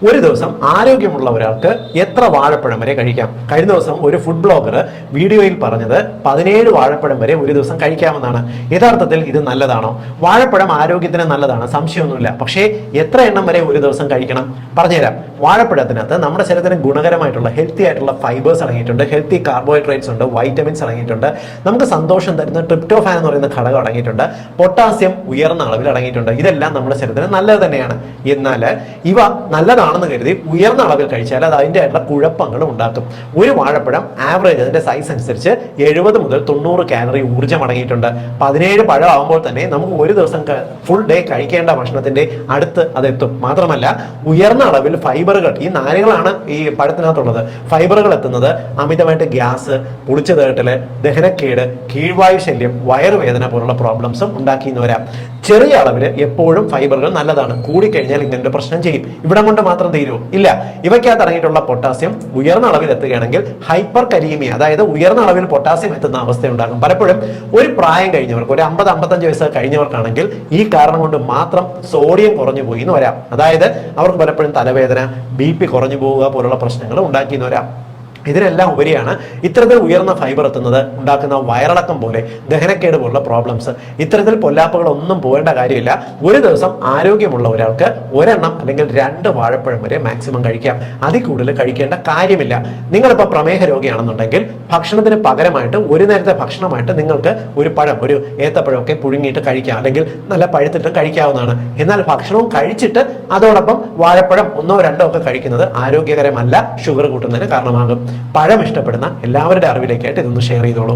ഒരു ദിവസം ആരോഗ്യമുള്ള ഒരാൾക്ക് എത്ര വാഴപ്പഴം വരെ കഴിക്കാം? കഴിഞ്ഞ ദിവസം ഒരു ഫുഡ് ബ്ലോഗർ വീഡിയോയിൽ പറഞ്ഞത് 17 വാഴപ്പഴം വരെ ഒരു ദിവസം കഴിക്കാമെന്നാണ്. യഥാർത്ഥത്തിൽ ഇത് നല്ലതാണോ? വാഴപ്പഴം ആരോഗ്യത്തിന് നല്ലതാണ്, സംശയമൊന്നുമില്ല. പക്ഷേ എത്ര എണ്ണം വരെ ഒരു ദിവസം കഴിക്കണം? പറഞ്ഞുതരാം. വാഴപ്പഴത്തിനകത്ത് നമ്മുടെ ശരീരത്തിന് ഗുണകരമായിട്ടുള്ള ഹെൽത്തി ആയിട്ടുള്ള ഫൈബേഴ്സ് അടങ്ങിയിട്ടുണ്ട്, ഹെൽത്തി കാർബോഹൈഡ്രേറ്റ്സ് ഉണ്ട്, വൈറ്റമിൻസ് അടങ്ങിയിട്ടുണ്ട്, നമുക്ക് സന്തോഷം തരുന്ന ട്രിപ്റ്റോഫാൻ എന്ന് പറയുന്ന ഘടകം അടങ്ങിയിട്ടുണ്ട്, പൊട്ടാസ്യം ഉയർന്ന അളവിൽ അടങ്ങിയിട്ടുണ്ട്. ഇതെല്ലാം നമ്മുടെ ശരീരത്തിന് നല്ലത് തന്നെയാണ്. എന്നാൽ ഇവ നല്ലതാണെന്ന് കരുതി ഉയർന്ന അളവിൽ കഴിച്ചാൽ അത് അതിൻ്റെ ആയിട്ടുള്ള കുഴപ്പങ്ങളും ഉണ്ടാക്കും. ഒരു വാഴപ്പഴം ആവറേജ് അതിന്റെ സൈസ് അനുസരിച്ച് 70 മുതൽ 90 കാലറി ഊർജ്ജം അടങ്ങിയിട്ടുണ്ട്. 17 പഴം ആകുമ്പോൾ തന്നെ നമുക്ക് ഒരു ദിവസം ഫുൾ ഡേ കഴിക്കേണ്ട ഭക്ഷണത്തിന്റെ അടുത്ത് അതെത്തും. മാത്രമല്ല ഉയർന്ന അളവിൽ ഫൈബറുകൾ, ഈ നാരുകളാണ് ഈ പഴത്തിനകത്തുള്ളത്, ഫൈബറുകൾ എത്തുന്നത് അമിതമായിട്ട് ഗ്യാസ്, പുളിച്ചു തേട്ടല്, ദഹനക്കേട്, കീഴ്വായു ശല്യം, വയറുവേദന പോലുള്ള പ്രോബ്ലംസും ഉണ്ടാക്കിയെന്ന് വരാം. ചെറിയ അളവിൽ എപ്പോഴും ഫൈബറുകൾ നല്ലതാണ്. കൂടിക്കഴിഞ്ഞാൽ ഇങ്ങനൊരു പ്രശ്നം ചെയ്യും. ഇവിടം കൊണ്ട് മാത്രം തീരുമോ? ഇല്ല. ഇവയ്ക്കകത്ത് അടങ്ങിയിട്ടുള്ള പൊട്ടാസ്യം ഉയർന്ന അളവിൽ എത്തുകയാണെങ്കിൽ ഹൈപ്പർ കരീമിയ, അതായത് ഉയർന്ന അളവിൽ പൊട്ടാസ്യം എത്തുന്ന അവസ്ഥയുണ്ടാകും. പലപ്പോഴും ഒരു പ്രായം കഴിഞ്ഞവർക്ക്, ഒരു 50-55 വയസ്സ് കഴിഞ്ഞവർക്കാണെങ്കിൽ ഈ കാരണം കൊണ്ട് മാത്രം സോഡിയം കുറഞ്ഞു പോയി എന്ന് വരാം. അതായത് അവർക്ക് പലപ്പോഴും തലവേദന, BP കുറഞ്ഞു പോവുക പോലുള്ള പ്രശ്നങ്ങൾ ഉണ്ടാക്കിയെന്ന് വരാം. ഇതിനെല്ലാം ഉപരിയാണ് ഇത്തരത്തിൽ ഉയർന്ന ഫൈബർ എത്തുന്നത് ഉണ്ടാക്കുന്ന വയറിളക്കം പോലെ, ദഹനക്കേട് പോലുള്ള പ്രോബ്ലംസ്. ഇത്തരത്തിൽ പൊല്ലാപ്പുകളൊന്നും പോകേണ്ട കാര്യമില്ല. ഒരു ദിവസം ആരോഗ്യമുള്ള ഒരാൾക്ക് ഒരെണ്ണം അല്ലെങ്കിൽ 2 വാഴപ്പഴം വരെ മാക്സിമം കഴിക്കാം. അതിൽ കൂടുതൽ കഴിക്കേണ്ട കാര്യമില്ല. നിങ്ങളിപ്പോൾ പ്രമേഹ രോഗിയാണെന്നുണ്ടെങ്കിൽ ഭക്ഷണത്തിന് പകരമായിട്ട് ഒരു നേരത്തെ ഭക്ഷണമായിട്ട് നിങ്ങൾക്ക് ഒരു പഴം, ഒരു ഏത്തപ്പഴമൊക്കെ പുഴുങ്ങിയിട്ട് കഴിക്കാം, അല്ലെങ്കിൽ നല്ല പഴുത്തിട്ട് കഴിക്കാവുന്നതാണ്. എന്നാൽ ഭക്ഷണവും കഴിച്ചിട്ട് അതോടൊപ്പം വാഴപ്പഴം 1-2 ഒക്കെ കഴിക്കുന്നത് ആരോഗ്യകരമല്ല, ഷുഗർ കൂട്ടുന്നതിന് കാരണമാകും. പഴം ഇഷ്ടപ്പെടുന്ന എല്ലാവരുടെ അറിവിലേക്കായിട്ട് ഇതൊന്ന് ഷെയർ ചെയ്തോളൂ.